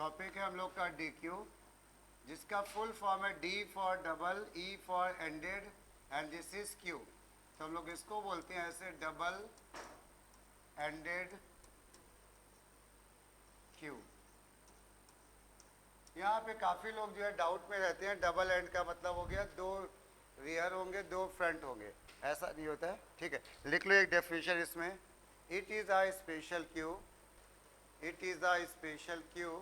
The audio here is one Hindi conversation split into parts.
टॉपिक है हम लोग का डी क्यू, जिसका फुल फॉर्म है D for double, E for ended and this is Q. तो हम लोग इसको बोलते हैं ऐसे डबल एंडेड क्यू। यहाँ पे काफ़ी लोग जो है डाउट में रहते हैं, डबल एंड का मतलब हो गया दो रियर होंगे दो फ्रंट होंगे, ऐसा नहीं होता है। ठीक है, लिख लो एक डेफिनेशन इसमें। It is a special Q, it is a special queue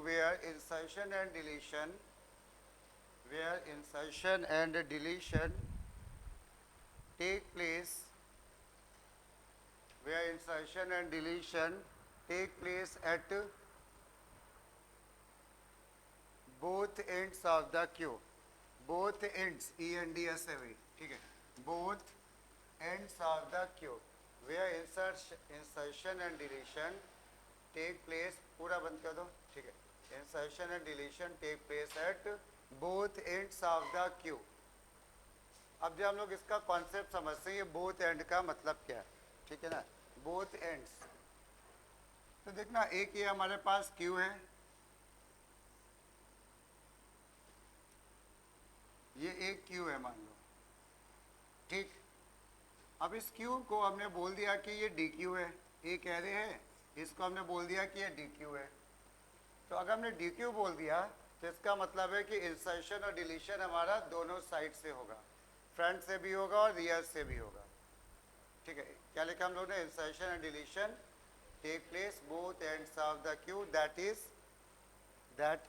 where insertion and deletion take place at both ends of the queue, both ends, ENDS है भाई, ठीक है, both ends of the queue where insertion and deletion take place, पूरा बंद कर दो, ठीक है, insertion and deletion take place at both ends of the queue। अब जब हम लोग इसका कॉन्सेप्ट समझते हैं ये बोथ एंड का मतलब क्या है, ठीक है ना, बोथ एंड्स। तो देखना एक ये हमारे पास क्यू है, ये एक क्यू है मान लो, ठीक। अब इस क्यू को हमने बोल दिया कि ये डी क्यू है, एक एरे है, इसको हमने बोल दिया कि ये डी क्यू है। तो अगर हमने डी क्यू बोल दिया तो इसका मतलब है कि इंसर्शन और डिलीशन हमारा दोनों साइड से होगा, फ्रंट से भी होगा और रियर से भी होगा। ठीक है, क्या लिखा हम लोग ने, insertion and deletion take place both ends of the queue, that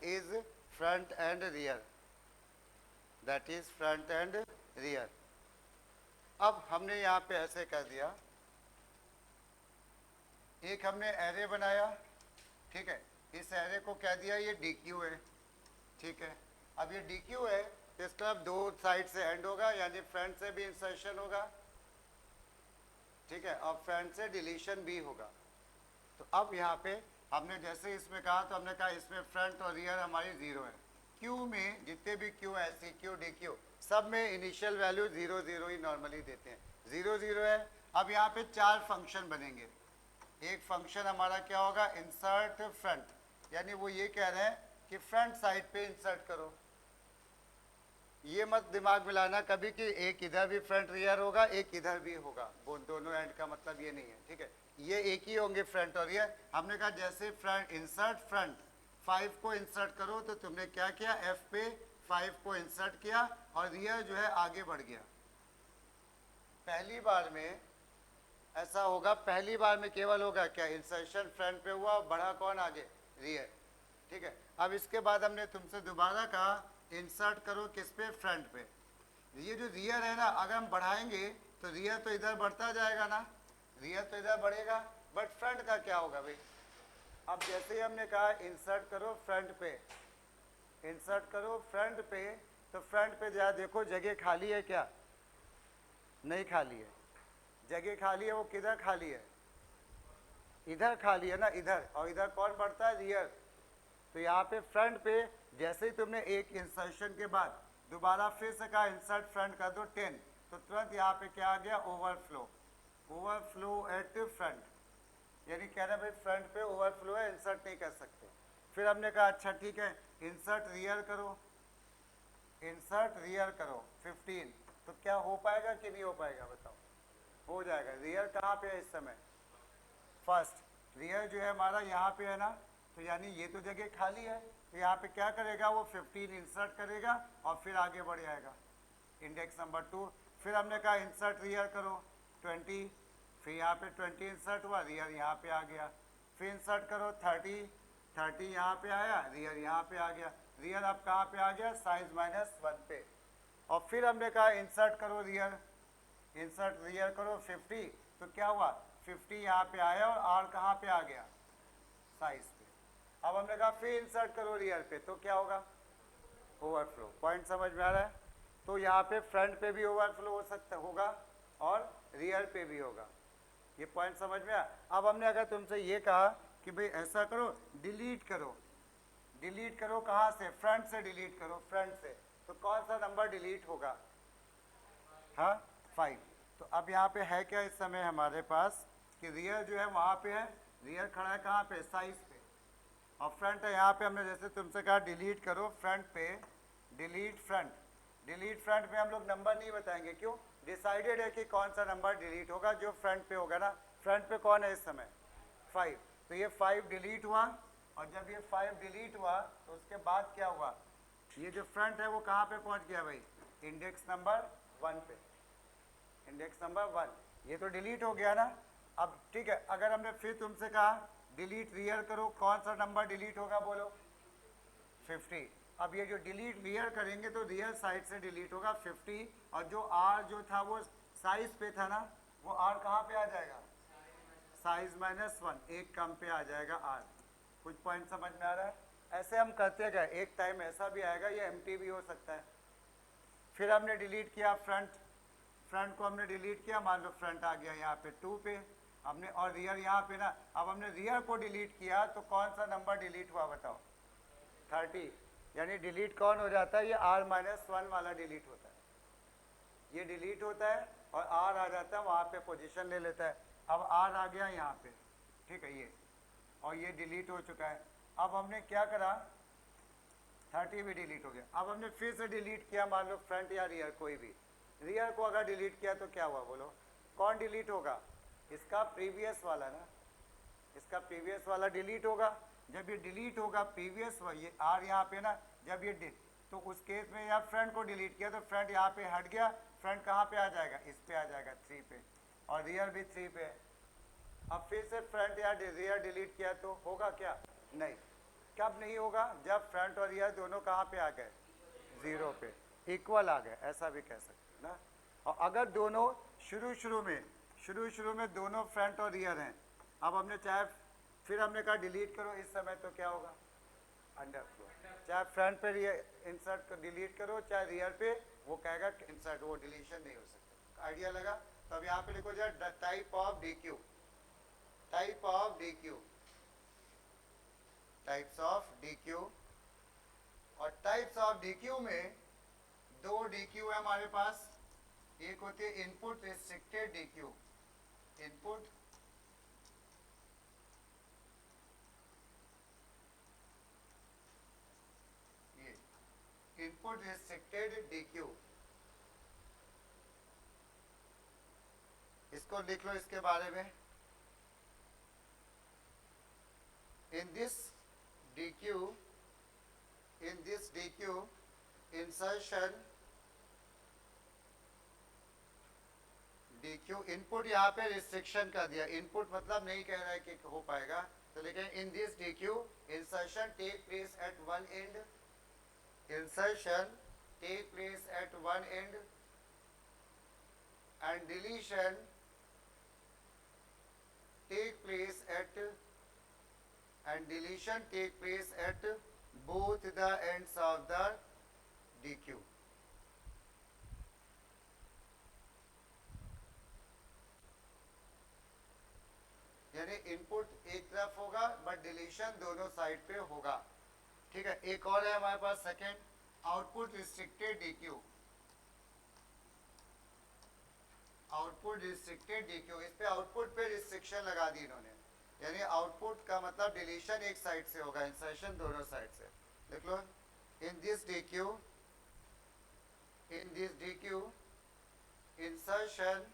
is front and rear, that is front and rear. अब हमने यहाँ पे ऐसे कर दिया, एक हमने एरे बनाया, ठीक है, इस एरे को कह दिया ये डी क्यू है, ठीक है। अब ये डी क्यू है तो इसका अब दो साइड से एंड होगा, यानी फ्रंट से भी इंसर्शन होगा, ठीक है, और फ्रंट से डिलीशन भी होगा। तो अब यहाँ पे हमने जैसे इसमें कहा तो हमने कहा इसमें फ्रंट और रियर हमारी जीरो है। क्यू में जितने भी क्यू है, सी क्यू डी क्यू, सब में इनिशियल वैल्यू 0 0 ही नॉर्मली देते हैं, 0 0 है। अब यहाँ पे चार फंक्शन बनेंगे। एक फंक्शन हमारा क्या होगा, इंसर्ट फ्रंट, यानी वो ये कह रहे हैं कि फ्रंट साइड पे इंसर्ट करो। ये मत दिमाग में लाना कभी कि एक इधर भी फ्रंट रियर होगा एक इधर भी होगा, वो दोनों एंड का मतलब ये नहीं है, ठीक है, ये एक ही होंगे फ्रंट और रियर। हमने कहा जैसे फ्रंट इंसर्ट फ्रंट 5 को इंसर्ट करो तो तुमने क्या किया, F पे 5 को इंसर्ट किया और रियर जो है आगे बढ़ गया। पहली बार में ऐसा होगा, पहली बार में केवल होगा क्या, इंसर्शन फ्रंट पे हुआ और बढ़ा कौन आगे, रियर, ठीक है। अब इसके बाद हमने तुमसे दोबारा कहा इंसर्ट करो किस पे, फ्रंट पे। ये जो रियर है ना, अगर हम बढ़ाएंगे तो रियर तो इधर बढ़ता जाएगा ना, रियर तो इधर बढ़ेगा, बट फ्रंट का क्या होगा भाई। अब जैसे ही हमने कहा इंसर्ट करो फ्रंट पे, इंसर्ट करो फ्रंट पे, तो फ्रंट पे जरा देखो जगह खाली है क्या, नहीं खाली है, जगह खाली है, वो किधर खाली है, इधर खाली है ना, इधर, और इधर कौन बढ़ता है, रियर। तो यहाँ पे फ्रंट पे जैसे ही तुमने एक इंसर्शन के बाद दोबारा फिर से कहा इंसर्ट फ्रंट कर दो 10, तो तुरंत यहाँ पे क्या आ गया, ओवरफ्लो, ओवरफ्लो एट फ्रंट, यानी कह रहे भाई फ्रंट पे ओवरफ्लो है, इंसर्ट नहीं कर सकते। फिर हमने कहा अच्छा ठीक है इंसर्ट रियर करो, इंसर्ट रियर करो 15, तो क्या हो पाएगा कि नहीं हो पाएगा, बताओ, हो जाएगा। रियर कहाँ पे है इस समय, फर्स्ट, रियर जो है हमारा यहाँ पे है ना, तो यानी ये तो जगह खाली है, तो यहाँ पे क्या करेगा वो 15 इंसर्ट करेगा और फिर आगे बढ़ जाएगा, इंडेक्स नंबर 2। फिर हमने कहा इंसर्ट रियर करो 20, फिर यहाँ पे 20 इंसर्ट हुआ, रियर यहाँ पे आ गया। फिर इंसर्ट करो 30, 30 यहाँ पे आया, रियर यहाँ पे आ गया, रियर अब कहाँ पे आ गया, साइज -1 पे। और फिर हमने कहा इंसर्ट करो रियर, इंसर्ट रियर करो 50, तो क्या हुआ 50 यहाँ पे आया और आर कहाँ पे आ गया, साइज पे। अब हमने कहा फिर इंसर्ट करो रियर पे, तो क्या होगा, ओवरफ्लो। पॉइंट समझ में आ रहा है। तो यहाँ पे फ्रंट पे भी ओवरफ्लो हो सकता होगा और रियर पे भी होगा, ये पॉइंट समझ में आया। अब हमने अगर तुमसे ये कहा कि भाई ऐसा करो डिलीट करो, डिलीट करो कहाँ से, फ्रंट से डिलीट करो, फ्रंट से, तो कौन सा नंबर डिलीट होगा, हाँ 5। तो अब यहाँ पे है क्या इस समय हमारे पास कि रियर जो है वहाँ पे है, रियर खड़ा है कहाँ पे, साइज पे, और फ्रंट है यहाँ पे। हमने जैसे तुमसे कहा डिलीट करो फ्रंट पे, डिलीट फ्रंट, डिलीट फ्रंट में हम लोग नंबर नहीं बताएंगे, क्यों, डिसाइडेड है कि कौन सा नंबर डिलीट होगा, जो फ्रंट पे होगा ना। फ्रंट पे कौन है इस समय, 5, तो ये 5 डिलीट हुआ, और जब ये 5 डिलीट हुआ तो उसके बाद क्या हुआ, ये जो फ्रंट है वो कहाँ पे पहुँच गया भाई, इंडेक्स नंबर 1 पे, इंडेक्स नंबर 1, ये तो डिलीट हो गया ना। अब ठीक है, अगर हमने फिर तुमसे कहा डिलीट रियर करो, कौन सा नंबर डिलीट होगा बोलो, 50। अब ये जो डिलीट रियर करेंगे तो रियर साइड से डिलीट होगा 50, और जो आर जो था वो साइज पे था ना, वो आर कहाँ पे आ जाएगा, साइज -1, एक कम पे आ जाएगा आर। कुछ पॉइंट समझ में आ रहा है, ऐसे हम करते गए, एक टाइम ऐसा भी आएगा, ये एम्प्टी भी हो सकता है। फिर हमने डिलीट किया फ्रंट, फ्रंट को हमने डिलीट किया, मान लो फ्रंट आ गया यहाँ पे 2 पे हमने, और रियर यहाँ पे ना। अब हमने रियर को डिलीट किया तो कौन सा नंबर डिलीट हुआ बताओ, 30, यानी डिलीट कौन हो जाता है, ये r-1 वाला डिलीट होता है, ये डिलीट होता है और r आ जाता है वहाँ पे पोजीशन ले लेता है। अब r आ गया यहाँ पे, ठीक है ये, और ये डिलीट हो चुका है। अब हमने क्या करा, 30 भी डिलीट हो गया। अब हमने फिर से डिलीट किया, मान लो फ्रंट या रियर कोई भी, रियर को अगर डिलीट किया तो क्या हुआ बोलो, कौन डिलीट होगा, इसका प्रीवियस वाला ना, इसका प्रीवियस वाला डिलीट होगा। जब ये डिलीट होगा प्रीवियस, ये आर यहाँ पे ना, जब ये तो उस केस में यहाँ फ्रंट को डिलीट किया तो फ्रंट यहाँ पे हट गया, फ्रंट कहाँ पे आ जाएगा, इस पे आ जाएगा 3 पे, और रियर भी 3 पे है। अब फिर से फ्रंट या रियर डिलीट किया तो होगा क्या, नहीं। कब नहीं होगा, जब फ्रंट और रियर दोनों कहाँ पे आ गए, 0 पे, इक्वल आ गए, ऐसा भी कह सकते हैं ना। और अगर दोनों शुरू में दोनों फ्रंट और रियर हैं, अब हमने चाहे फिर हमने कहा डिलीट करो इस समय, तो क्या होगा, अंडरफ्लो। चाहे फ्रंट पे रियर इंसर्ट को डिलीट करो, चाहे रियर पे, वो कहेगा इंसर्ट, वो डिलीशन नहीं हो सकता। आइडिया लगा। तो अब यहाँ पे लिखो जाए type of DQ, type of DQ, types of DQ। और टाइप्स ऑफ DQ में 2 DQ है हमारे पास, एक होती है input restricted DQ, input input restricted DQ, इसको लिख लो इसके बारे में। इन this DQ insertion DQ, input यहाँ पे रिस्ट्रिक्शन कर दिया, इनपुट मतलब नहीं कह रहा है कि हो पाएगा, तो लिखें in this DQ insertion take place at one end, insertion take place at one end and deletion take place at both the ends of the DQ। यानी इनपुट एक तरफ होगा बट डिलीशन दोनों साइड पे होगा, ठीक है। एक और है हमारे पास second, output restricted DQ, output restricted DQ, इस पे आउटपुट पे रिस्ट्रिक्शन लगा दी इन्होंने, यानी आउटपुट का मतलब डिलीशन एक साइड से होगा, इंसर्शन दोनों साइड से। देख लो, in this DQ insertion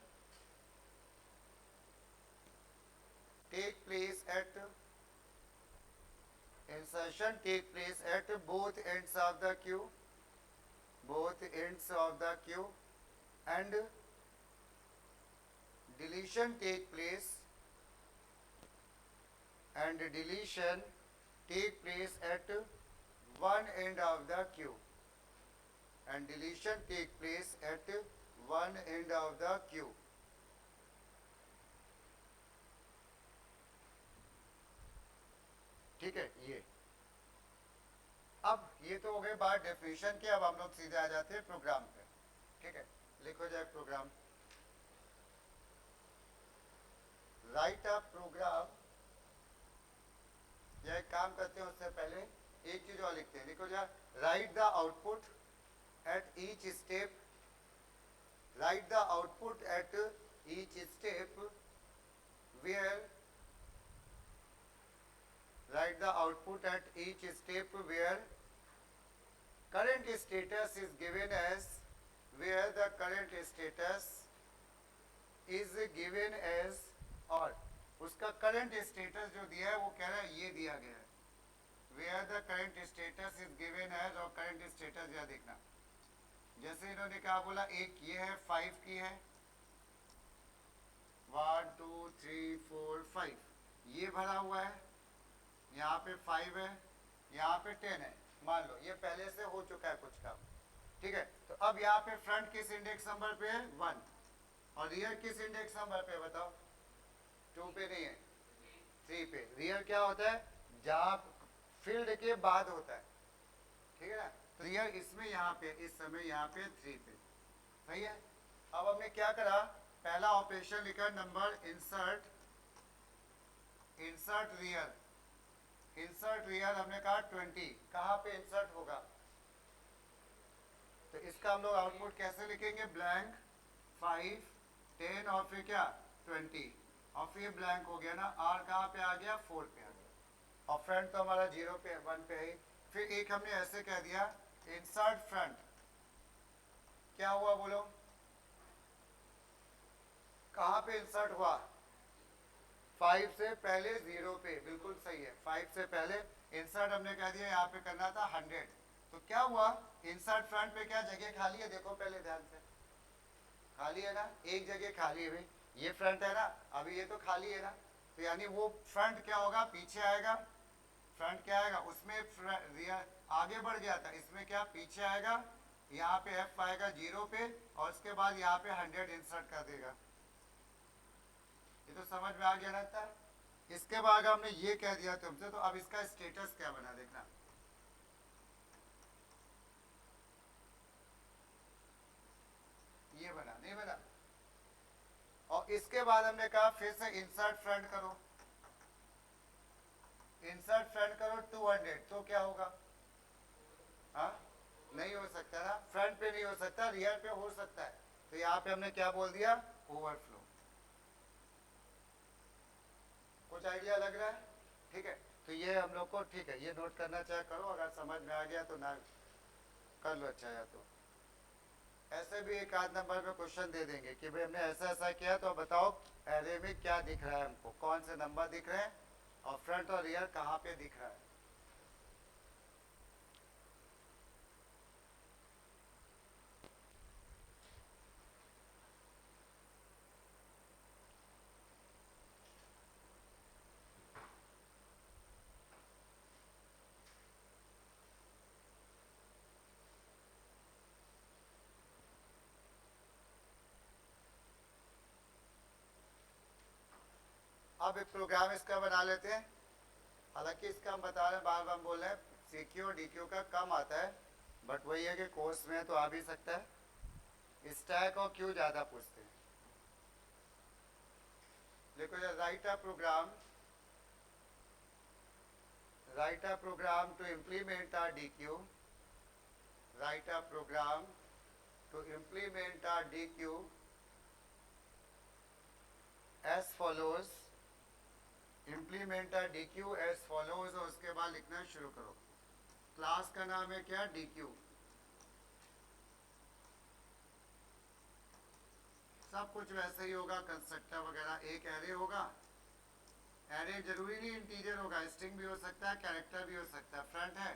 take place at both ends of the queue, and deletion take place at one end of the queue, ठीक है। ये अब ये तो हो गए बात डेफिनेशन के, अब हम लोग सीधे आ जाते हैं प्रोग्राम पे, ठीक है। लिखो जाए प्रोग्राम, राइट अ प्रोग्राम, यह काम करते हैं उससे पहले एक चीज और लिखते हैं, लिखो जाए right the output at each step where write the output at each step where current status is given as where the current status is given as और उसका करंट स्टेटस जो दिया है वो कह रहा है ये दिया गया है where the current status is given as और करंट स्टेटस यह देखना जैसे इन्होंने क्या बोला एक ये है 5 की है 1 2 3 4 5 ये भरा हुआ है यहाँ पे 5 है यहाँ पे 10 है मान लो ये पहले से हो चुका है कुछ काम ठीक है तो अब यहाँ पे फ्रंट किस इंडेक्स नंबर पे है 1 और रियर किस इंडेक्स नंबर पे बताओ 2 पे नहीं है 3 पे रियर क्या होता है जहाँ फील्ड के बाद होता है ठीक है ना तो रियर इसमें यहाँ पे इस समय यहाँ पे 3 पे सही है अब हमने क्या करा पहला ऑपरेशन लिखा नंबर इंसर्ट रियर हमने कहा 20 कहाँ पे इंसर्ट होगा तो इसका हम लोग आउटपुट कैसे लिखेंगे ब्लैंक 5 10 और फिर क्या 20 और फिर ब्लैंक हो गया ना आर कहाँ पे आ गया 4 पे आ गया और फ्रंट तो हमारा 0 पे 1 पे है फिर एक हमने ऐसे कह दिया इंसर्ट फ्रंट क्या हुआ बोलो कहाँ पे इंसर्ट हुआ 5 से पहले 0 पे बिल्कुल सही है 5 से पहले इंसर्ट हमने कह दिया यहाँ पे करना था 100 तो क्या हुआ इंसर्ट फ्रंट पे क्या जगह खाली है देखो पहले ध्यान से खाली है ना एक जगह खाली है भाई ये फ्रंट है ना अभी ये तो खाली है ना तो यानी वो फ्रंट क्या होगा पीछे आएगा फ्रंट क्या आएगा उसमें आगे बढ़ गया था इसमें क्या पीछे आएगा यहाँ पे एफ आएगा 0 पे और उसके बाद यहाँ पे 100 इंसर्ट कर देगा ये तो समझ में आ गया ना था इसके बाद हमने ये कह दिया तुमसे तो अब इसका स्टेटस क्या बना देखना ये बना नहीं बना और इसके बाद हमने कहा फिर से इंसर्ट फ्रंट करो 200 तो क्या होगा हाँ नहीं हो सकता ना फ्रंट पे नहीं हो सकता रियर पे हो सकता है तो यहाँ पे हमने क्या बोल दिया ओवरफ्लो कुछ आइडिया लग रहा है ठीक है तो ये हम लोग को ठीक है ये नोट करना चाहे करो अगर समझ में आ गया तो ना कर लो अच्छा या तो ऐसे भी एक आध नंबर पे क्वेश्चन दे देंगे कि भाई हमने ऐसा ऐसा किया तो बताओ एरे में क्या दिख रहा है हमको कौन से नंबर दिख रहे हैं और फ्रंट और रियर कहाँ पे दिख रहा है अब एक प्रोग्राम इसका बना लेते हैं हालांकि इसका हम बता रहे हैं बार बार बोल रहे हैं सीक्यू और डीक्यू का कम आता है बट वही है कि कोर्स में तो आ भी सकता है स्टैक और क्यू ज़्यादा पूछते हैं देखो write a program to implement our DQ write a program to implement our DQ as follows implement DQ as follows और उसके बाद लिखना शुरू करो क्लास का नाम है क्या DQ सब कुछ वैसे ही होगा कंस्ट्रक्टर वगैरह एक एरे होगा एरे जरूरी नहीं इंटीजर होगा स्ट्रिंग भी हो सकता है कैरेक्टर भी हो सकता है फ्रंट है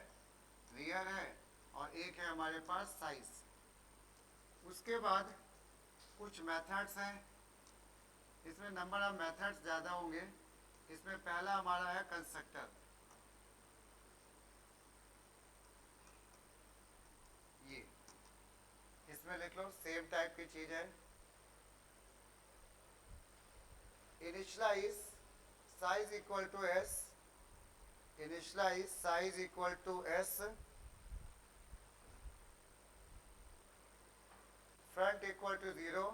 रियर है और एक है हमारे पास साइज उसके बाद कुछ मेथड्स हैं इसमें नंबर ऑफ मेथड्स ज़्यादा होंगे इसमें पहला हमारा है कंस्ट्रक्टर ये इसमें लिख लो सेम टाइप की चीज़ है initialize size equal to S initialize size equal to S front equal to 0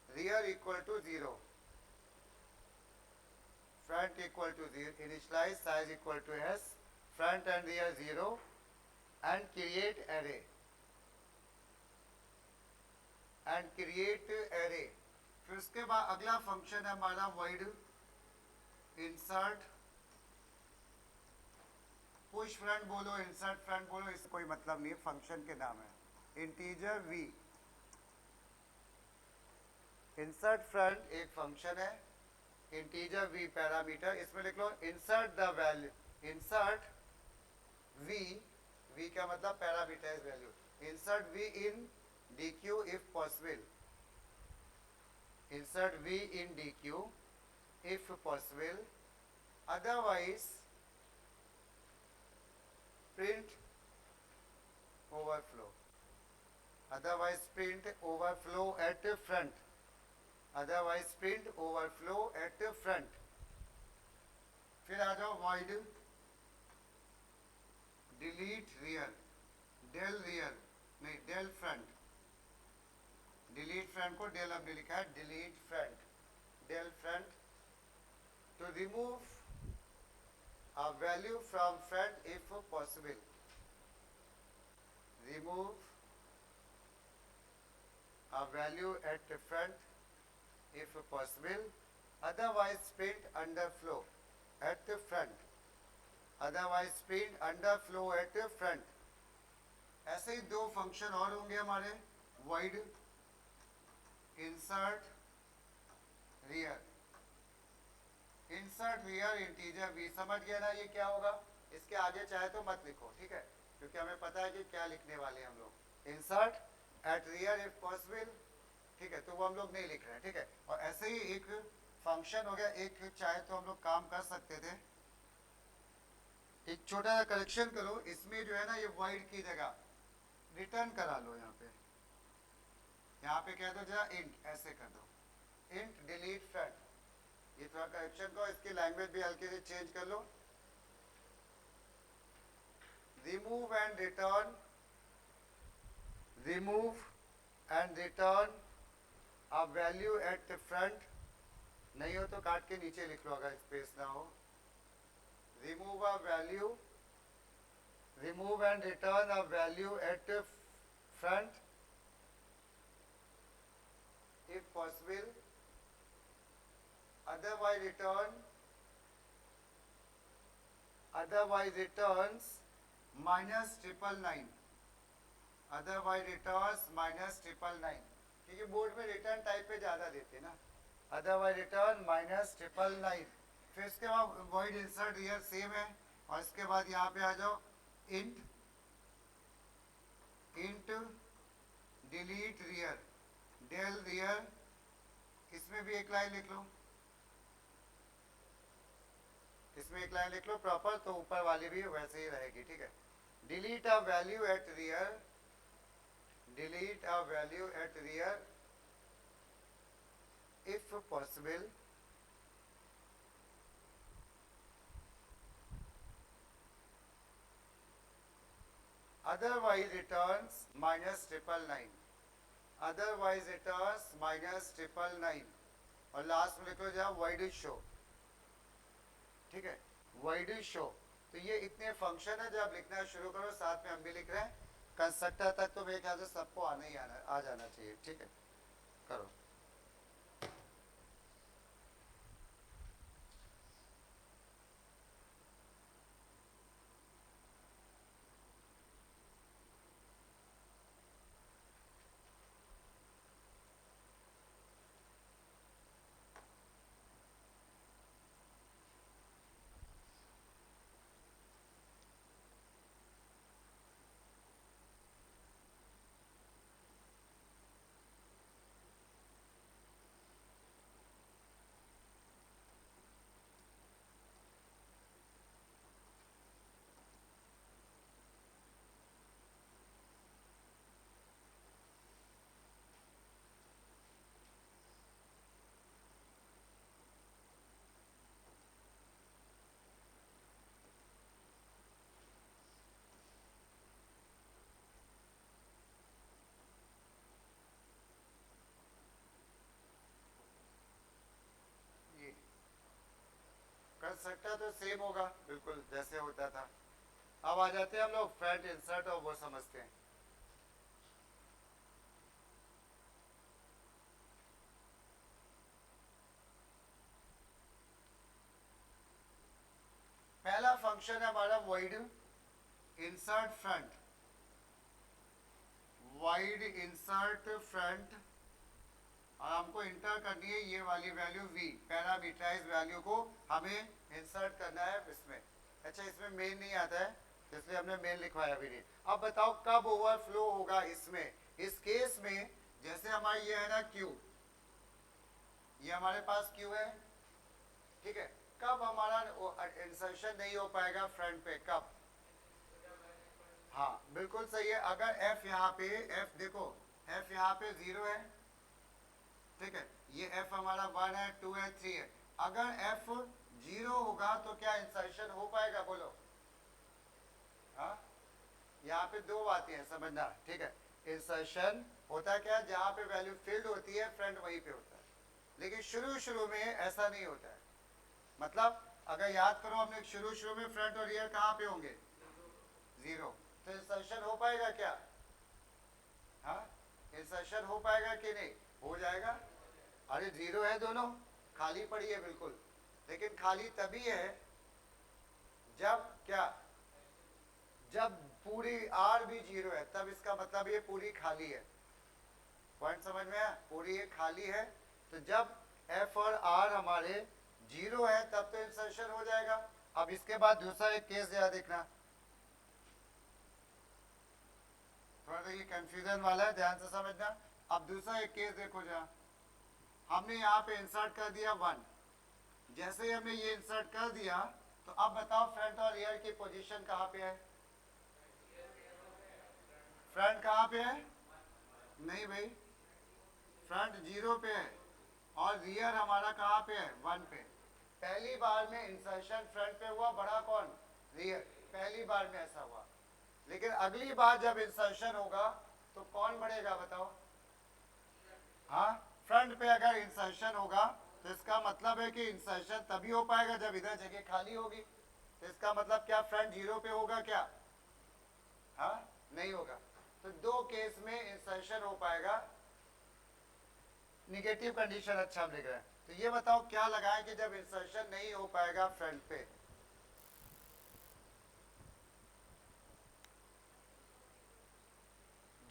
rear equal to 0 front equal to 0 initialize size equal to s front and rear 0 and create array फिर उसके बाद अगला फंक्शन है हमारा void इंसर्ट पुश फ्रंट बोलो, इंसर्ट फ्रंट बोलो, इससे कोई मतलब नहीं है, फंक्शन के नाम है। इंटीजर वी, इंसर्ट फ्रंट एक फंक्शन है, इंटीजर वी पैरामीटर, इसमें लिख लो insert the value, insert v, v का मतलब parameter value, insert v in d q if possible, insert v in dq if possible, otherwise print overflow, otherwise print overflow at front, otherwise print overflow at front। फिर आ जाओ void delete rear, del rear नहीं del front, डिलीट फ्रंट को डेल हमने लिखा है, delete front, del front to remove a value from front if possible, remove a value at front if possible, otherwise print underflow at front, otherwise print underflow at front. ऐसे ही दो फंक्शन और होंगे हमारे, void insert rear, insert rear integer V, समझ गया ना ये क्या होगा। इसके आगे चाहे तो मत लिखो, ठीक है, क्योंकि हमें पता है कि क्या लिखने वाले हैं हम लोग, insert at rear if possible, ठीक है, तो वो हम लोग नहीं लिख रहे हैं, ठीक है। और ऐसे ही एक फंक्शन हो गया, एक चाहे तो हम लोग काम कर सकते थे, एक छोटा सा करेक्शन करो, इसमें जो है ना ये void की जगह रिटर्न करा लो, यहाँ पे कह दो जरा इंट, ऐसे कर दो इंट डिलीट फ्रंट, ये थोड़ा करेक्शन को, इसकी लैंग्वेज भी हल्के से चेंज कर लो, remove and return, remove and return a value at front, नहीं हो तो काट के नीचे लिख लो अगर स्पेस ना हो, remove a value, remove and return a value at front if possible, otherwise returns minus 999, otherwise returns minus 999, क्योंकि बोर्ड में रिटर्न टाइप पे ज्यादा देते ना, otherwise return minus 999। फिर इसके बाद void insert rear सेम है, और इसके बाद यहाँ पे आ जाओ int delete rear, del rear, इसमें भी एक लाइन लिख लो, इसमें एक लाइन लिख लो प्रॉपर, तो ऊपर वाली भी वैसे ही रहेगी, ठीक है। Delete a value at rear, delete a value at rear if possible, otherwise returns minus 999, otherwise returns minus 999, और लास्ट में लिखो जहाँ void show, ठीक है, void show। तो ये इतने फंक्शन है, जब लिखना शुरू करो साथ में हम भी लिख रहे हैं, कंस्ट्रक्टर तक तो मेरे ख्याल से सबको आना ही आ जाना चाहिए, ठीक है, करो। कंस्ट्रक्टर तो सेम होगा बिल्कुल जैसे होता था। अब आ जाते हैं हम लोग फ्रंट इंसर्ट, और वो समझते हैं। फंक्शन है हमारा void insert front, void insert front, और हमको इंटर करनी है ये वाली वैल्यू v, पैरामीटराइज वैल्यू को हमें इंसर्ट करना है इसमें। अच्छा, इसमें मेन नहीं आता है इसलिए हमने मेन लिखवाया भी नहीं। अब बताओ कब ओवरफ्लो होगा इसमें। इस केस में जैसे हमारा ये है ना q, ये हमारे पास q है, ठीक है, कब हमारा इंसर्शन नहीं हो पाएगा फ्रंट पे, कब? हाँ बिल्कुल सही है। अगर f यहाँ पे, f देखो f यहाँ पे 0 है, ठीक है, ये f हमारा 1 है, 2 है, 3 है। अगर f 0 होगा तो क्या इंसर्शन हो पाएगा, बोलो? हाँ, यहाँ पे दो बातें हैं समझना, ठीक है। इंसर्शन होता है क्या, जहाँ पे वैल्यू फिल्ड होती है फ्रंट वहीं पे होता है, लेकिन शुरू में ऐसा नहीं होता है। मतलब अगर याद करो हमने शुरू में फ्रंट और रियर कहाँ पे होंगे, 0, तो इंसर्शन हो पाएगा क्या? हाँ, इंसर्शन हो पाएगा कि नहीं? हो जाएगा। अरे 0 है, दोनों खाली पड़ी है बिल्कुल, लेकिन खाली तभी है जब क्या, जब पूरी R भी 0 है, तब इसका मतलब ये पूरी खाली है। पॉइंट समझ में आया? पूरी ये खाली है, तो जब F और R हमारे 0 है तब तो इंसर्शन हो जाएगा। अब इसके बाद दूसरा एक केस जरा देखना, थोड़ा सा ये कंफ्यूजन वाला है, ध्यान से समझना। अब दूसरा एक केस देखो, जरा हमने यहाँ पे इंसर्ट कर दिया 1, जैसे ही हमने ये इंसर्ट कर दिया तो अब बताओ फ्रंट और रियर की पोजीशन कहाँ पे है? फ्रंट कहाँ पे है? नहीं भाई, फ्रंट 0 पे है और रियर हमारा कहाँ पे है? 1 पे। पहली बार में इंसर्शन फ्रंट पे हुआ, बड़ा कौन? रियर। पहली बार में ऐसा हुआ, लेकिन अगली बार जब इंसर्शन होगा तो कौन बढ़ेगा बताओ? हाँ, फ्रंट पे अगर इंसर्शन होगा तो इसका मतलब है कि इंसर्शन तभी हो पाएगा जब इधर जगह खाली होगी। तो इसका मतलब क्या, फ्रंट 0 पे होगा क्या? हाँ, नहीं होगा। तो दो केस में इंसर्शन हो पाएगा। निगेटिव कंडीशन अच्छा हम लिख रहे हैं। तो ये बताओ क्या लगाएं कि जब इंसर्शन नहीं हो पाएगा फ्रंट पे?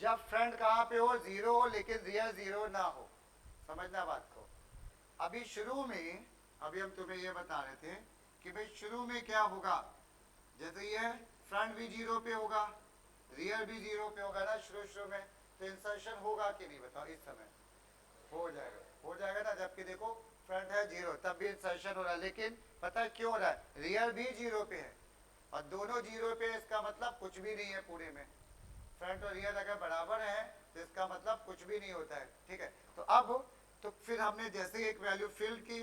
जब फ्रंट कहाँ पे हो? 0 हो, लेकिन रियर 0 ना हो। समझना बात को। अभी शुरू में, अभी हम तुम्हें ये बता रहे थे कि भाई शुरू में क्या होगा, जैसे ये फ्रंट भी 0 पे होगा, रियर भी 0 पे होगा ना शुरू में, तो इंसर्शन होगा कि नहीं बताओ? इस समय हो जाएगा, हो जाएगा ना, जबकि देखो फ्रंट है 0 तब भी इंसर्शन हो रहा है। लेकिन पता है क्यों हो रहा है? रियर भी 0 पे है और दोनों 0 पे, इसका मतलब कुछ भी नहीं है पूरे में। फ्रंट और रियर अगर बराबर है तो इसका मतलब कुछ भी नहीं होता है, ठीक है। तो अब तो फिर हमने जैसे एक वैल्यू फिल की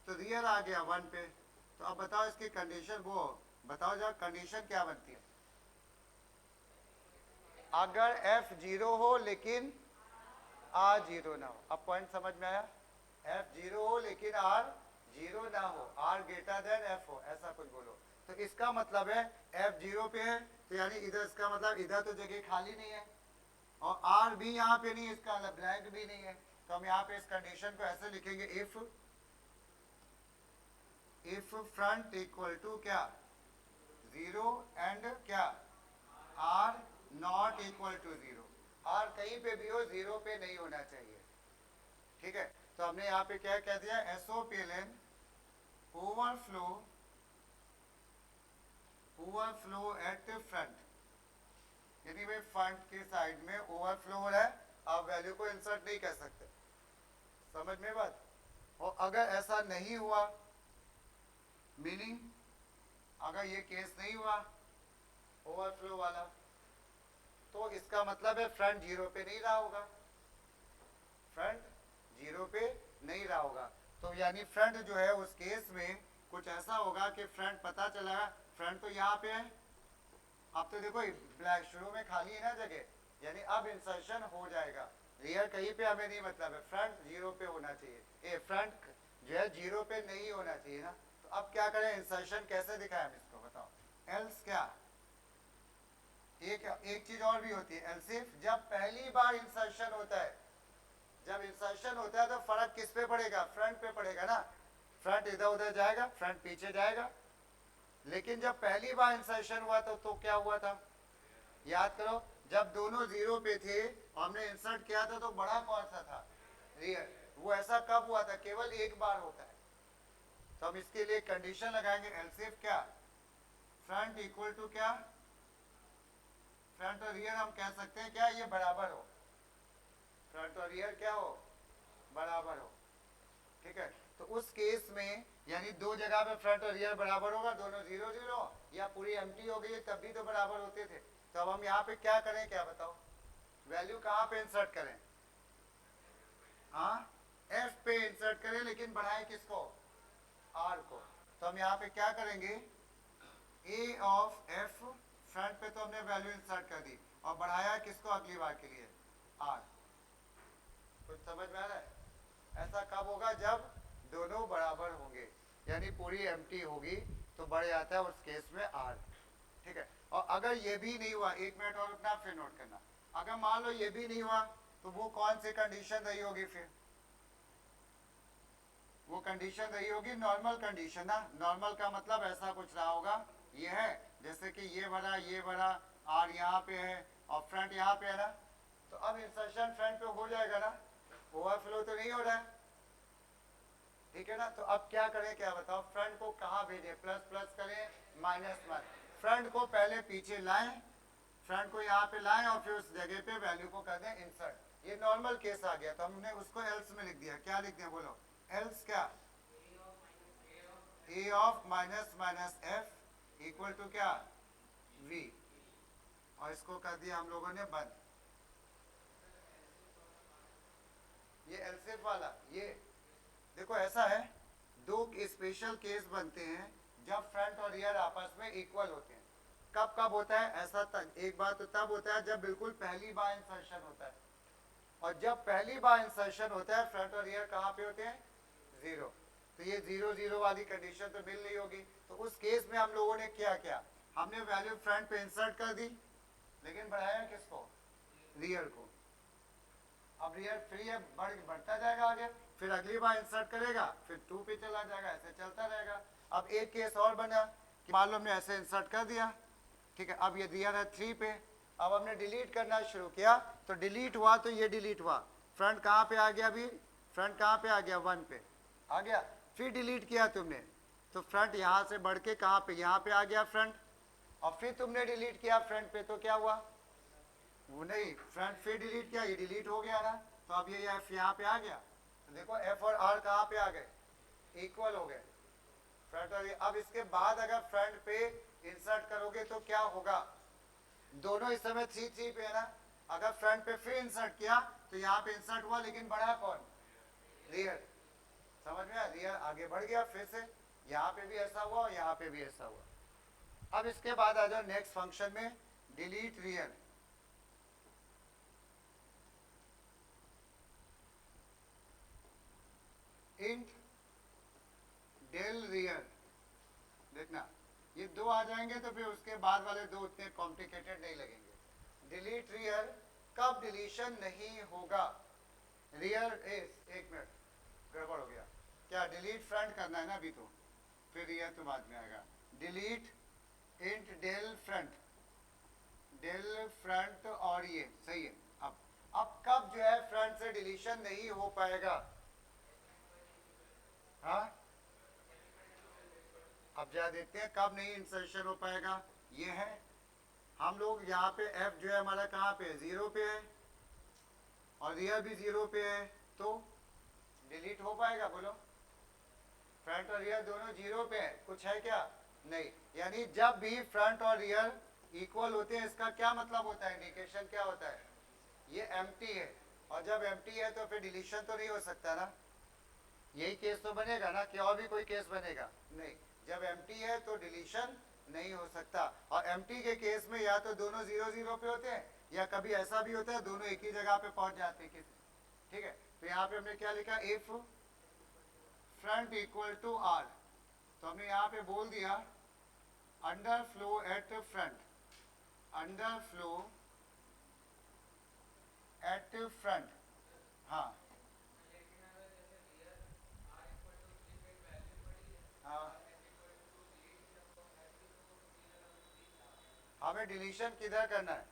तो रियर आ गया 1 पे। तो अब बताओ इसकी कंडीशन, वो बताओ जरा कंडीशन क्या बनती है? अगर F 0 हो लेकिन R 0 ना हो। अब पॉइंट समझ में आया? F 0 हो लेकिन R 0 ना हो, R ग्रेटर देन F हो, ऐसा कुछ बोलो। तो इसका मतलब है F 0 पे है, तो यानी इधर, इसका मतलब इधर तो जगह खाली नहीं है और R भी यहाँ पे नहीं है, इसका मतलब ब्लैंक भी नहीं है। तो हम यहाँ पे इस कंडीशन को ऐसे लिखेंगे, इफ फ्रंट इक्वल टू क्या, 0 एंड क्या, R not equal to 0। R कहीं पे भी हो, 0 पे नहीं होना चाहिए, ठीक है। तो हमने यहाँ पे क्या कह दिया, SOPLN ओवरफ्लो एट फ्रंट, यानी भाई फ्रंट की साइड में ओवरफ्लो हो रहा है, आप वैल्यू को इंसर्ट नहीं कर सकते। समझ में बात? और अगर ऐसा नहीं हुआ, मीनिंग अगर ये केस नहीं हुआ ओवरफ्लो वाला, तो इसका मतलब है फ्रंट 0 पे नहीं रहा होगा, फ्रंट 0 पे नहीं रहा होगा। तो यानी फ्रंट जो है उस केस में कुछ ऐसा होगा कि फ्रंट पता चला, फ्रंट तो यहाँ पे है, अब तो देखो ब्लैक शुरू में खाली है ना जगह, यानी अब इंसर्शन हो जाएगा। रियर कहीं पे हमें नहीं मतलब है, फ्रंट 0 पे होना चाहिए, ये फ्रंट जो है 0 पे नहीं होना चाहिए ना। तो अब क्या करें, इंसर्शन कैसे दिखाएं हम इसको बताओ? एल्स क्या, एक चीज और भी होती है, एल्सिफ जब पहली बार इंसर्शन होता है, जब इंसर्शन होता है तो फर्क किस पे पड़ेगा? फ्रंट पे पड़ेगा ना। फ्रंट इधर उधर जाएगा, फ्रंट पीछे जाएगा, लेकिन जब पहली बार इंसर्शन हुआ तो क्या हुआ था, याद करो, जब दोनों जीरो पे थे हमने इंसर्ट किया था तो बड़ा कौन सा था, रियल। वो ऐसा कब हुआ था, केवल एक बार होता है। तो हम इसके लिए कंडीशन लगाएंगे, एलसीएफ क्या, फ्रंट इक्वल टू क्या, फ्रंट और रियर हम कह सकते हैं क्या, ये बराबर हो, फ्रंट और रियर क्या हो, बराबर हो, ठीक है। तो उस केस में यानी दो जगह पे फ्रंट और रियर बराबर होगा, दोनों जीरो जीरो, या पूरी एम्प्टी हो गई तब भी तो बराबर होते थे। तो अब हम यहाँ पे क्या करें, क्या बताओ, वैल्यू कहाँ पे इंसर्ट करें, हाँ एफ पे इंसर्ट करें, लेकिन बढ़ाएं किसको, आर को। तो हम यहाँ पे क्या करेंगे, ए ऑफ एफ, फ्रंट पे तो हमने वैल्यू इंसर्ट कर दी और बढ़ाया किसको अगली बार के लिए, आर। कुछ समझ में आ रहा है, ऐसा कब होगा, जब दोनों बराबर होंगे, यानी पूरी एम्प्टी होगी तो बढ़ जाता है उस केस में आर, ठीक है। और अगर ये भी नहीं हुआ, एक मिनट और रुकना फिर नोट करना, अगर मान लो ये भी नहीं हुआ तो वो कौन सी कंडीशन रही होगी, फिर वो कंडीशन रही होगी नॉर्मल कंडीशन ना। नॉर्मल का मतलब ऐसा कुछ रहा होगा, ये है जैसे कि ये बड़ा आर यहाँ पे है और फ्रंट यहाँ पे है ना, तो अब इंसर्शन फ्रंट पे हो जाएगा ना, ओवरफ्लो तो नहीं हो रहा है, ठीक है ना। तो अब क्या करें, क्या बताओ, फ्रंट को कहाँ भेजें, प्लस प्लस करें, माइनस माइनस, फ्रंट को पहले पीछे लाएं, फ्रंट को यहाँ पे लाएं और फिर उस जगह पे वैल्यू को कर दें इंसर्ट। ये नॉर्मल केस आ गया तो हमने उसको एल्स में लिख दिया, क्या लिख दिया बोलो, एल्स क्या, a of minus minus f equal to क्या, वी, और इसको कर दिया हम लोगों ने बंद। ये एलसीएफ वाला, ये देखो ऐसा है, दो स्पेशल केस बनते हैं जब फ्रंट और रियर आपस में इक्वल होते हैं। कब कब होता है ऐसा, एक बार तो तब होता है जब बिल्कुल पहली बार इंसर्शन होता है, और जब पहली बार इंसर्शन होता है फ्रंट और रियर कहाँ पे होते हैं, जीरो। तो ये जीरो जीरो वाली कंडीशन तो मिल रही होगी। तो उस केस में हम लोगों ने क्या किया, हमने वैल्यू फ्रंट पे इंसर्ट कर दी, लेकिन बढ़ाया किसको, रियर को। अब रियर फ्री है, बढ़ता जाएगा आगे, फिर अगली बार इंसर्ट करेगा, फिर टू पे चला जाएगा, ऐसे चलता रहेगा। अब एक केस और बना कि मान लो हमने ऐसे इंसर्ट कर दिया, ठीक है, अब ये दिया है थ्री पे, अब हमने डिलीट करना शुरू किया, तो डिलीट हुआ तो ये डिलीट हुआ, फ्रंट कहाँ पे आ गया, अभी फ्रंट कहाँ पे आ गया, वन पे आ गया, फिर डिलीट किया तुमने तो फ्रंट यहाँ से बढ़ के कहाँ पे, यहाँ पे आ गया फ्रंट, और फिर तुमने डिलीट किया फ्रंट पे तो क्या हुआ, वो नहीं, फ्रंट फिर डिलीट किया, ये डिलीट हो गया ना, तो अब ये एफ यहाँ पे आ गया, तो देखो एफ और आर कहाँ पे आ गए, इक्वल हो गए, फ्रंट और। अब इसके बाद अगर फ्रंट पे इंसर्ट करोगे तो क्या होगा, दोनों इस समय थ्री थ्री पे है ना, अगर फ्रंट पे फिर इंसर्ट किया तो यहाँ पे इंसर्ट हुआ, लेकिन बढ़ा कौन, रियर, समझ में आया, रियर आगे बढ़ गया, फिर से यहाँ पे भी ऐसा हुआ और यहाँ पे भी ऐसा हुआ। अब इसके बाद आ जाओ नेक्स्ट फंक्शन में, delete rear, int del rear, देखना ये दो आ जाएंगे तो फिर उसके बाद वाले दो उतने कॉम्प्लिकेटेड नहीं लगेंगे। डिलीट रियर, कब डिलीशन नहीं होगा, रियर इज, एक मिनट गड़बड़ हो गया, क्या डिलीट फ्रंट करना है ना अभी, तो फिर रियर तो बाद में आएगा, delete int del front, del front, और ये सही है। अब कब जो है फ्रंट से डिलीशन नहीं हो पाएगा, हाँ अब जा देखते हैं कब नहीं इंसर्शन हो पाएगा, ये है, हम लोग यहाँ पे एफ जो है हमारा कहाँ पे है, जीरो पे है, और रियर भी जीरो पे है, तो डिलीट हो पाएगा बोलो, फ्रंट और रियर दोनों जीरो पे है, कुछ है क्या, नहीं, यानी जब भी फ्रंट और रियर इक्वल होते हैं इसका क्या मतलब होता है, इंडिकेशन क्या होता है, ये एम्प्टी है, और जब एम्प्टी है तो फिर डिलीशन तो नहीं हो सकता ना, यही केस तो बनेगा ना, कि और भी कोई केस बनेगा, नहीं, जब एम्प्टी है तो डिलीशन नहीं हो सकता। और एम्प्टी के केस में या तो दोनों जीरो जीरो पे होते हैं, या कभी ऐसा भी होता है दोनों एक ही जगह पे पहुंच जाते हैं, ठीक है। तो यहाँ पे हमने क्या लिखा, if front equal to R, तो हमने यहाँ पे बोल दिया underflow at front, underflow at front, हाँ हाँ हमें डिलीशन किधर करना है,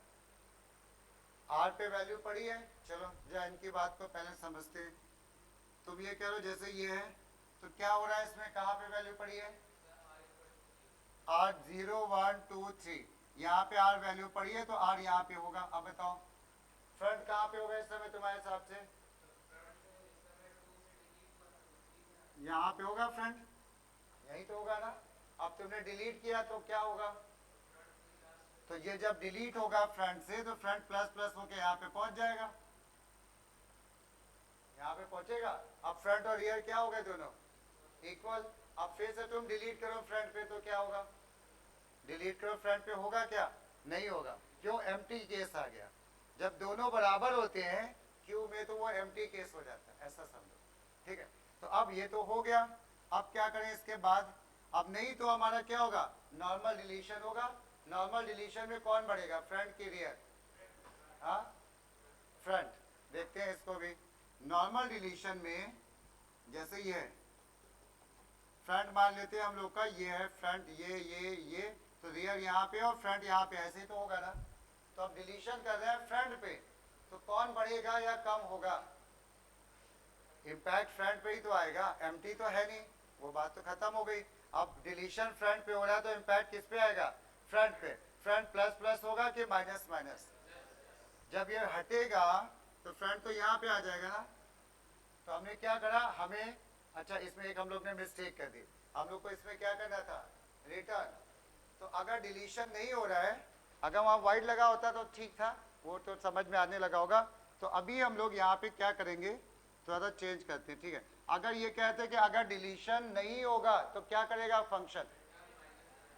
आर पे वैल्यू पड़ी है। चलो जरा इनकी बात को पहले समझते हैं। तुम ये कह लो जैसे ये है तो क्या हो रहा है इसमें, कहाँ पे वैल्यू पड़ी है, आर 0 1 2 3, यहाँ पे आर वैल्यू पड़ी है तो आर यहाँ पे होगा। अब बताओ फ्रंट कहाँ पे होगा इस समय तुम्हारे हिसाब से, यहाँ पे होगा फ्रंट, यही तो होगा ना। अब तुमने डिलीट किया तो क्या होगा, तो ये जब डिलीट होगा फ्रंट से तो फ्रंट प्लस प्लस होके यहाँ पे पहुंच जाएगा, यहाँ पे पहुंचेगा। अब फ्रंट और रियर क्या हो गए, दोनों इक्वल। अब फिर से तुम डिलीट करो फ्रंट पे तो क्या होगा, डिलीट करो फ्रंट पे, होगा क्या, नहीं होगा। क्यों, एम्प्टी केस आ गया। जब दोनों बराबर होते हैं क्यू में तो वो एम्प्टी केस हो जाता है, ऐसा समझो, ठीक है। तो अब ये तो हो गया। अब क्या करें इसके बाद, अब नहीं तो हमारा क्या होगा, नॉर्मल डिलीशन होगा। नॉर्मल डिलीशन में कौन बढ़ेगा, फ्रंट की रियर, हाँ फ्रंट। देखते हैं इसको भी। नॉर्मल डिलीशन में जैसे ये है, फ्रंट मान लेते हैं हम लोग का, ये है फ्रंट, ये तो रियर यहाँ पे और फ्रंट यहाँ पे, ऐसे ही तो होगा ना। तो अब डिलीशन कर रहे हैं फ्रंट पे, तो कौन बढ़ेगा या कम होगा, इम्पैक्ट फ्रंट पे ही तो आएगा, एम्प्टी तो है नहीं, वो बात तो खत्म हो गई। अब डिलीशन फ्रंट पे हो रहा है तो इम्पैक्ट किस पे आएगा, फ्रंट पे। फ्रंट प्लस प्लस होगा कि माइनस माइनस, जब ये हटेगा तो फ्रंट तो यहाँ पे आ जाएगा ना। तो हमने क्या करा, हमें, अच्छा इसमें एक हम लोग ने मिस्टेक कर दी, हम लोग को इसमें क्या करना था, रिटर्न। तो अगर डिलीशन नहीं हो रहा है, अगर वहाँ वाइट लगा होता तो ठीक था, वो तो समझ में आने लगा होगा। तो अभी हम लोग यहाँ पे क्या करेंगे, थोड़ा सा चेंज करते हैं, ठीक है। अगर ये कहते हैं कि अगर डिलीशन नहीं होगा तो क्या करेगा फंक्शन,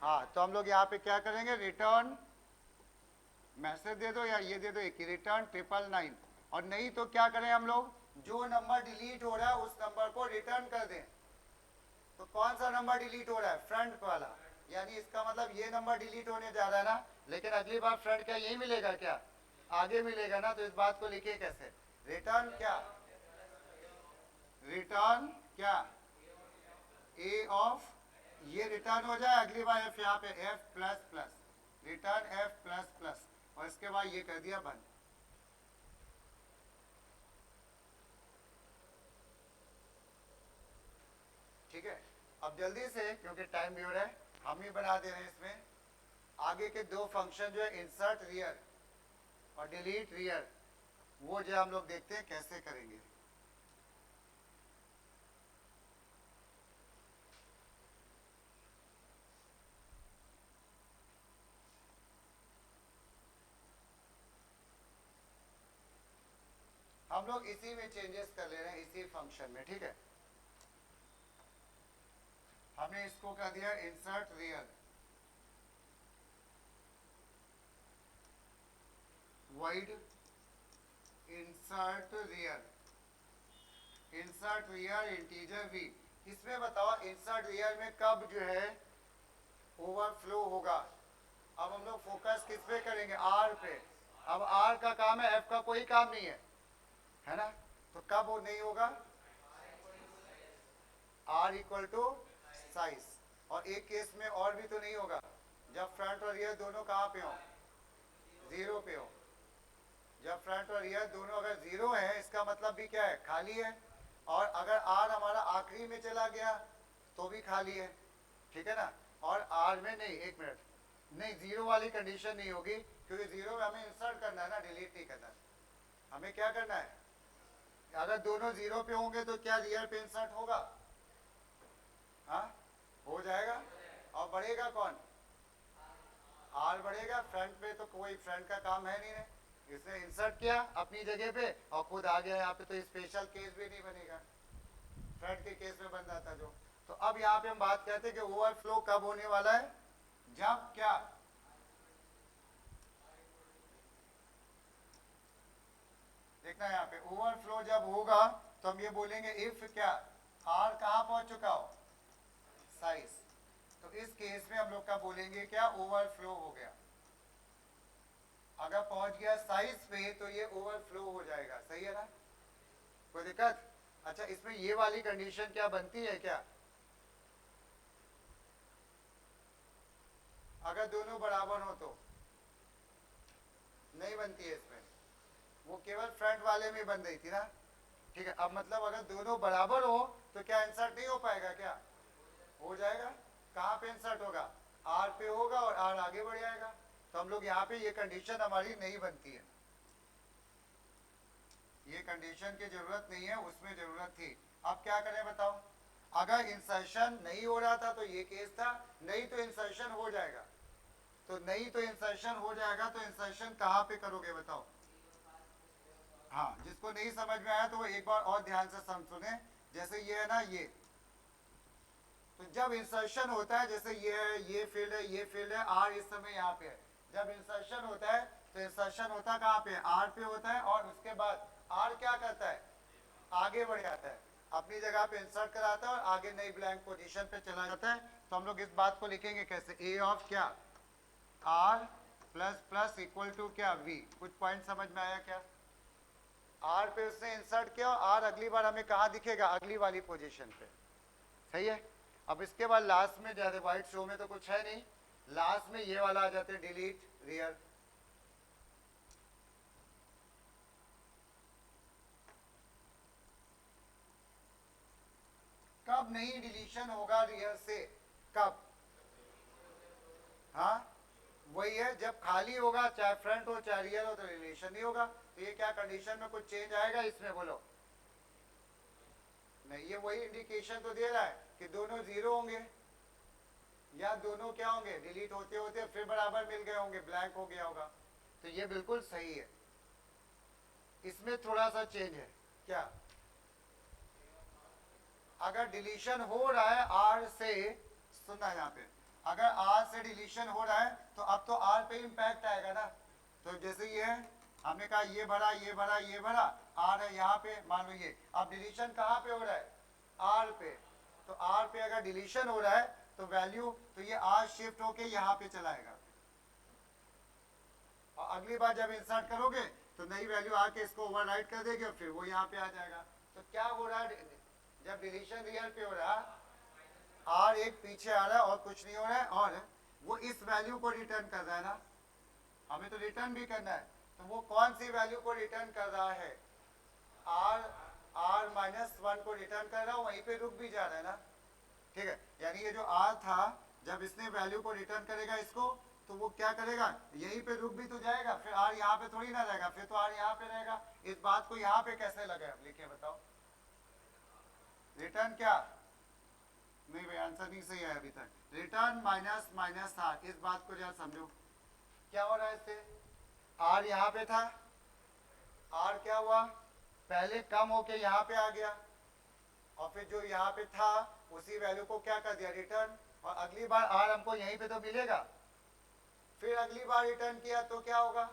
हाँ, तो हम लोग यहाँ पे क्या करेंगे, रिटर्न मैसेज दे दो या ये दे दो एक ही, रिटर्न 999। और नहीं तो क्या करें हम लोग, जो नंबर डिलीट हो रहा है उस नंबर को रिटर्न कर दें। तो कौन सा नंबर डिलीट हो रहा है, फ्रंट वाला, यानी इसका मतलब ये नंबर डिलीट होने जा रहा है ना, लेकिन अगली बार फ्रंट क्या यही मिलेगा क्या, आगे मिलेगा ना। तो इस बात को लिखिए कैसे, रिटर्न क्या, रिटर्न क्या, ए ऑफ, ये रिटर्न हो जाए, अगली बार एफ यहाँ पे F plus plus, return F plus plus, और इसके बाद ये कर दिया बंद। ठीक है। अब जल्दी से, क्योंकि टाइम भी हो रहा है, हम ही बना दे रहे हैं इसमें आगे के दो फंक्शन जो है, इंसर्ट रियर और डिलीट रियर, वो जो हम लोग देखते हैं कैसे करेंगे। हम लोग इसी में चेंजेस कर ले रहे हैं, इसी फंक्शन में, ठीक है। हमने इसको कर दिया insert rear, void insert rear, insert rear integer V. इसमें बताओ इंसर्ट रियर में कब जो है ओवरफ्लो होगा। अब हम लोग फोकस किस पे करेंगे, आर पे। अब आर का काम है, एफ का कोई काम नहीं है ना। तो कब वो नहीं होगा, आर इक्वल टू साइज। और एक केस में और भी तो नहीं होगा, जब फ्रंट और रियर दोनों कहाँ पे हो, जीरो पे हो। जब फ्रंट और रियर दोनों अगर जीरो है, इसका मतलब भी क्या है, खाली है। और अगर आर हमारा आखिरी में चला गया तो भी खाली है, ठीक है ना। और आर में नहीं, एक मिनट, नहीं जीरो वाली कंडीशन नहीं होगी, क्योंकि जीरो में हमें इंसर्ट करना है ना, डिलीट नहीं करना। हमें क्या करना है, अगर दोनों जीरो पे होंगे तो क्या रियर पे इंसर्ट होगा, हाँ हो जाएगा। और बढ़ेगा कौन, आर बढ़ेगा। फ्रंट पे तो कोई फ्रंट का काम है नहीं, इसने इंसर्ट किया अपनी जगह पे और खुद आ गया यहाँ पे, तो स्पेशल केस भी नहीं बनेगा, फ्रंट के केस में बन जाता जो। तो अब यहाँ पे हम बात करते हैं कि ओवरफ्लो कब होने वाला है, जब क्या, देखना यहाँ पे ओवरफ्लो जब होगा तो हम ये बोलेंगे इफ क्या, आर कहाँ पहुंच चुका हो, साइज। तो इस केस में हम लोग का बोलेंगे क्या, ओवरफ्लो हो गया। अगर पहुंच गया साइज पे तो ये ओवरफ्लो हो जाएगा, सही है ना, कोई दिक्कत। अच्छा इसमें ये वाली कंडीशन क्या बनती है क्या, अगर दोनों बराबर हो तो, नहीं बनती है इसमें, वो केवल फ्रंट वाले में बन रही थी ना, ठीक है। अब मतलब अगर दोनों बराबर हो तो क्या इंसर्ट नहीं हो पाएगा, क्या हो जाएगा? कहाँ पे इंसर्ट होगा? आर पे होगा और आर आगे बढ़ जाएगा। तो हम लोग यहाँ पे ये कंडीशन हमारी नहीं बनती है, ये कंडीशन की जरूरत नहीं है, उसमें जरूरत थी। अब क्या करें बताओ? अगर इंसर्शन नहीं हो रहा था तो ये केस था, नहीं तो इंसर्शन हो जाएगा, तो नहीं तो इंसर्शन हो जाएगा, तो इंसर्शन कहाँ पे करोगे बताओ? हाँ, जिसको नहीं समझ में आया तो वो एक बार और ध्यान से सुने। जैसे ये है ना, ये तो जब इंसर्शन होता है, जैसे ये है, ये फील्ड है, ये फील्ड है, आर इस समय यहाँ पे है। जब इंसर्शन होता है तो इंसर्शन होता है कहाँ पे? आर पे होता है, और उसके बाद आर क्या करता है? आगे बढ़ जाता है, अपनी जगह पे इंसर्ट कराता है और आगे नई ब्लैंक पोजीशन पे चला जाता है। तो हम लोग इस बात को लिखेंगे कैसे? ए ऑफ क्या? R plus plus equal to क्या? वी। कुछ पॉइंट समझ में आया क्या? आर पे उसने इंसर्ट किया, और आर अगली बार हमें कहाँ दिखेगा? अगली वाली पोजीशन पे। सही है। अब इसके बाद लास्ट में ज्यादा व्हाइट शो में तो कुछ है नहीं, लास्ट में ये वाला आ जाते हैं, डिलीट रियर। कब नहीं डिलीशन होगा रियर से? कब? हाँ, वही है, जब खाली होगा, चाहे फ्रंट हो चाहे रियर हो, तो रिलेशन नहीं होगा। तो ये क्या कंडीशन में कुछ चेंज आएगा इसमें? बोलो। नहीं, ये वही इंडिकेशन तो दे रहा है कि दोनों जीरो होंगे, या दोनों क्या होंगे? डिलीट होते होते फिर बराबर मिल गए होंगे, ब्लैंक हो गया होगा। तो ये बिल्कुल सही है, इसमें थोड़ा सा चेंज है क्या? अगर डिलीशन हो रहा है आर से, सुनना यहाँ पे, अगर आर से डिलीशन हो रहा है तो अब तो आर पे इम्पैक्ट आएगा ना। तो जैसे ये है, हमने कहा ये भरा, ये भरा, ये भरा, आर है यहाँ पे, मान लो ये। अब डिलीशन कहाँ पे हो रहा है? आर पे। तो आर पे अगर डिलीशन हो रहा है तो वैल्यू, तो ये आर शिफ्ट होके यहाँ पे चलाएगा, और अगली बार जब इंसर्ट करोगे तो नई वैल्यू आके इसको ओवरराइट कर देगी और फिर वो यहाँ पे आ जाएगा। तो क्या हो रहा है जब डिलीशन रियल पे हो रहा है? आर एक पीछे आ रहा है और कुछ नहीं हो रहा है, और वो इस वैल्यू को रिटर्न कर रहा है ना, हमें तो रिटर्न भी करना है। तो वो कौन सी वैल्यू को रिटर्न कर रहा है? आर, आर माइनस वन को रिटर्न कर रहा है, वहीं पे रुक भी जा रहा है ना, ठीक है। यानी ये जो आर था, जब इसने वैल्यू को रिटर्न करेगा इसको, तो वो क्या करेगा? यहीं पे रुक भी तो जाएगा, फिर आर यहाँ पे थोड़ी ना रहेगा, फिर तो आर यहाँ पे रहेगा। इस बात को यहाँ पे कैसे लगे लिखे बताओ? रिटर्न क्या? नहीं भाई, आंसर नहीं सही है अभी तक। रिटर्न माइनस माइनस आर, इस बात को जरा समझो। क्या हो रहा है इससे? आर यहाँ पे था, आर क्या हुआ? पहले कम होके यहाँ पे आ गया, और फिर जो यहाँ पे था उसी वैल्यू को क्या कर दिया? रिटर्न। और अगली बार आर हमको यहीं पे तो मिलेगा, फिर अगली बार रिटर्न किया तो क्या होगा?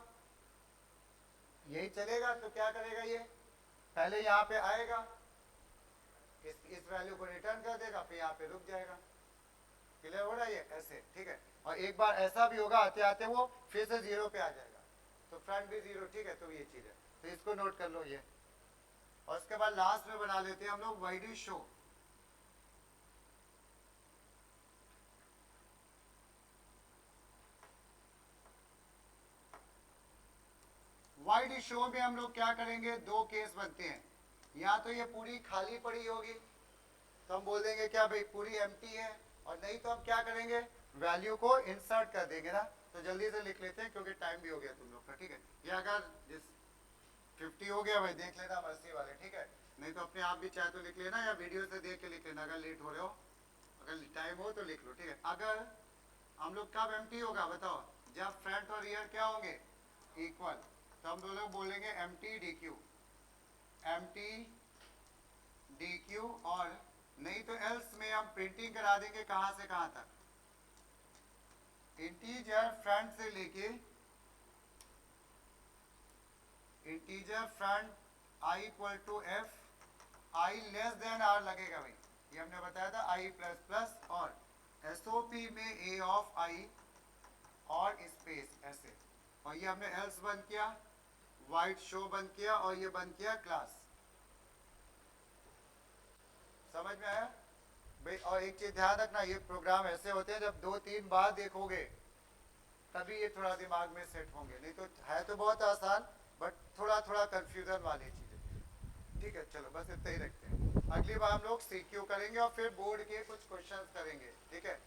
यही चलेगा। तो क्या करेगा ये? पहले यहाँ पे आएगा, इस वैल्यू को रिटर्न कर देगा, फिर यहाँ पे रुक जाएगा। क्लियर हो रहा है ये? ऐसे, ठीक है। और एक बार ऐसा भी होगा, आते आते वो फिर से जीरो पे आ जाएगा, तो फ्रंट भी जीरो, ठीक है। तो ये चीज है, तो इसको नोट कर लो ये। और उसके बाद लास्ट में बना लेते हैं हम लोग वाइडी शो। वाइड शो में हम लोग क्या करेंगे? दो केस बनते हैं, या तो ये पूरी खाली पड़ी होगी तो हम बोल देंगे क्या भाई पूरी एम्प्टी है, और नहीं तो हम क्या करेंगे? वैल्यू को इंसर्ट कर देंगे ना। तो जल्दी से लिख लेते हैं क्योंकि टाइम भी हो गया तुम लोग का, ठीक है। ये अगर जिस 50 हो गया भाई, देख लेना मस्ती वाले, ठीक है। नहीं तो अपने आप भी चाहे तो लिख लेना, या वीडियो से देख के लिख लेना अगर लेट हो रहे हो, अगर टाइम हो तो लिख लो, ठीक है। अगर हम लोग कब एम्प्टी होगा बताओ? जब फ्रंट और रियर क्या होंगे? इक्वल। तो हम लोग बोलेंगे empty D Q, empty D Q. और नहीं तो एल्स में हम प्रिंटिंग करा देंगे कहां से कहां तक? इंटीजर फ्रंट से लेके integer front I equal to F, I less than R लगेगा भाई, ये हमने बताया था, आई प्लस प्लस, और एसओपी में ए ऑफ आई और स्पेस ऐसे। और ये हमने एल्स बंद किया, वाइट शो बंद किया, और ये बंद किया क्लास। समझ में आया भाई? और एक चीज ध्यान रखना, ये प्रोग्राम ऐसे होते हैं जब 2-3 बार देखोगे तभी ये थोड़ा दिमाग में सेट होंगे, नहीं तो है तो बहुत आसान बट थोड़ा थोड़ा कंफ्यूजन वाली चीजें। ठीक है, चलो बस इतना ही रखते हैं। अगली बार हम लोग सीक्यू करेंगे और फिर बोर्ड के कुछ क्वेश्चंस करेंगे, ठीक है।